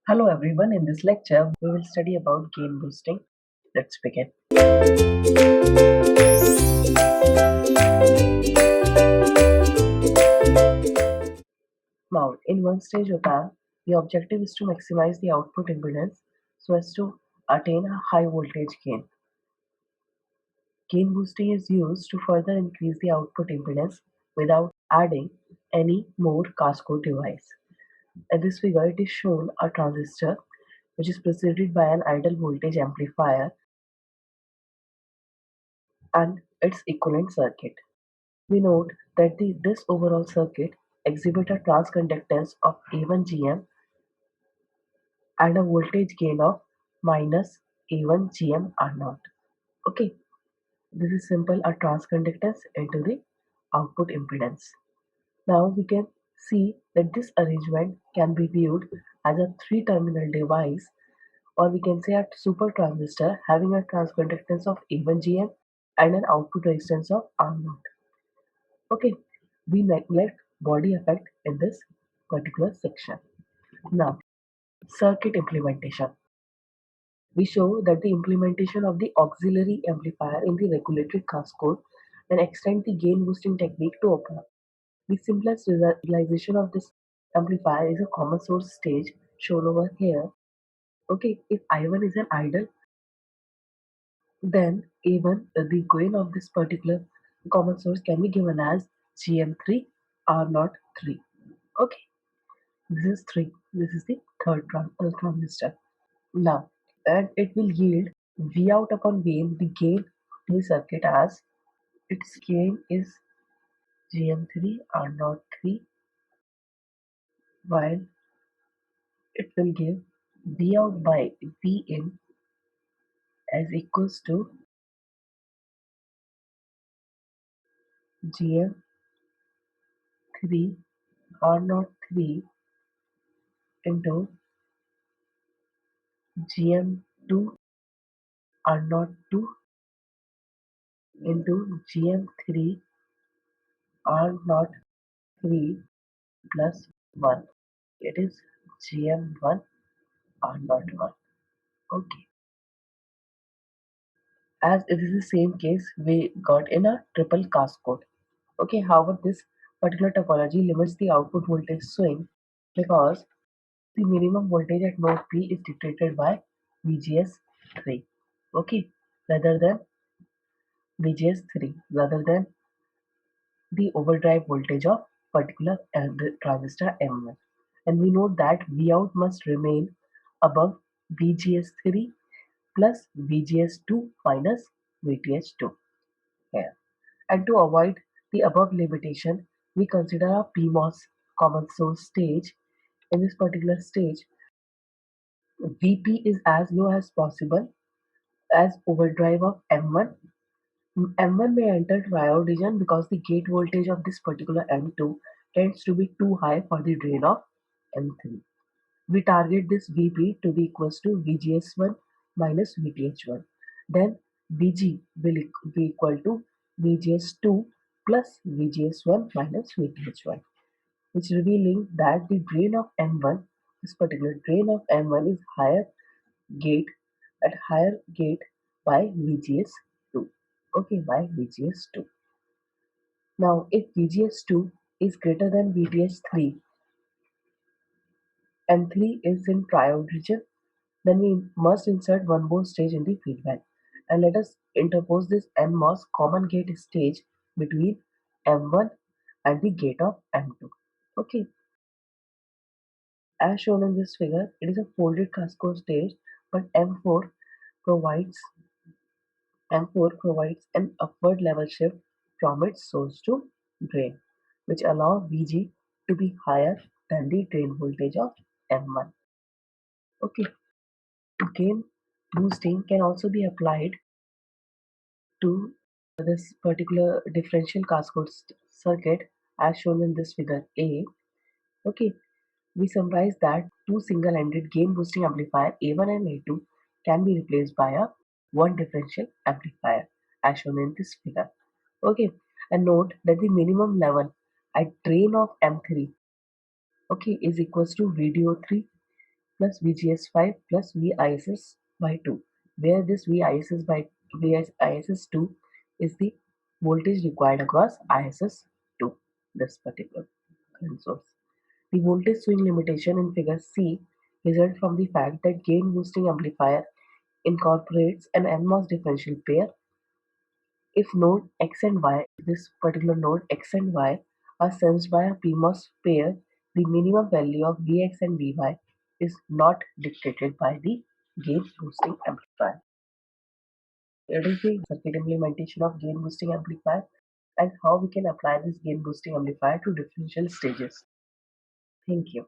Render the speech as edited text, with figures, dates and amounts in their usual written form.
Hello everyone, in this lecture we will study about gain boosting. Let's begin. Now, in one stage op-amp, the objective is to maximize the output impedance so as to attain a high voltage gain. Gain boosting is used to further increase the output impedance without adding any more cascode device. In this figure, it is shown a transistor which is preceded by an ideal voltage amplifier and its equivalent circuit. We note that this overall circuit exhibits a transconductance of A1 GM and a voltage gain of minus A1 GM R0. Okay, this is simple a transconductance into the output impedance. Now we can see that this arrangement can be viewed as a three-terminal device, or we can say a super transistor having a transconductance of A1 GM and an output resistance of R0. Okay, we neglect body effect in this particular section. Now, circuit implementation. We show that the implementation of the auxiliary amplifier in the regulatory cascode and extend the gain boosting technique to op-amp. The simplest realization of this amplifier is a common source stage shown over here. Okay, if I1 is an idle, then A1, the gain of this particular common source can be given as GM3 R0 3. Okay. This is 3. This is the third transistor. Now, and it will yield V out upon gain, the gain of the circuit as its gain is GM3 R03, while it will give V out by V in as equals to GM3 R03 into GM2 R02 into GM3 R03 plus 1. It is GM1 R01. Okay. As it is the same case we got in a triple cascode. Okay, however, this particular topology limits the output voltage swing because the minimum voltage at node P is dictated by VGS3. Okay, rather than VGS3, rather than the overdrive voltage of particular the transistor M1. And we know that Vout must remain above VGS3 plus VGS2 minus VTH2 here. And to avoid the above limitation, we consider a PMOS common source stage. In this particular stage, Vp is as low as possible as overdrive of M1. M1 may enter triode region because the gate voltage of this particular M2 tends to be too high for the drain of M3. We target this Vp to be equals to VGS1 minus VTH1. Then Vg will be equal to VGS2 plus VGS1 minus VTH1, which revealing that the drain of M1, this particular drain of M1 is gate higher gate by VGS2. Okay, by VGS2. Now, if VGS2 is greater than VTH3 and 3 is in triode region, then we must insert one more stage in the feedback. And let us interpose this NMOS common gate stage between M1 and the gate of M2. Okay, as shown in this figure, it is a folded cascode stage, but provides M4 provides an upward level shift from its source to drain, which allow Vg to be higher than the drain voltage of M1. Okay, gain boosting can also be applied to this particular differential cascode circuit as shown in this figure A. Okay, we summarize that two single-ended gain boosting amplifier A1 and A2 can be replaced by a one differential amplifier as shown in this figure. Okay, and note that the minimum level at drain of M3 okay is equals to VDO3 plus VGS5 plus VISS by 2, where this VISS2 is the voltage required across ISS2, this particular current source. The voltage swing limitation in figure C result from the fact that gain boosting amplifier incorporates an NMOS differential pair. If node X and Y, this particular node X and Y are sensed by a PMOS pair, the minimum value of Vx and Vy is not dictated by the gain boosting amplifier. It is the circuit implementation of gain boosting amplifier and how we can apply this gain boosting amplifier to differential stages. Thank you.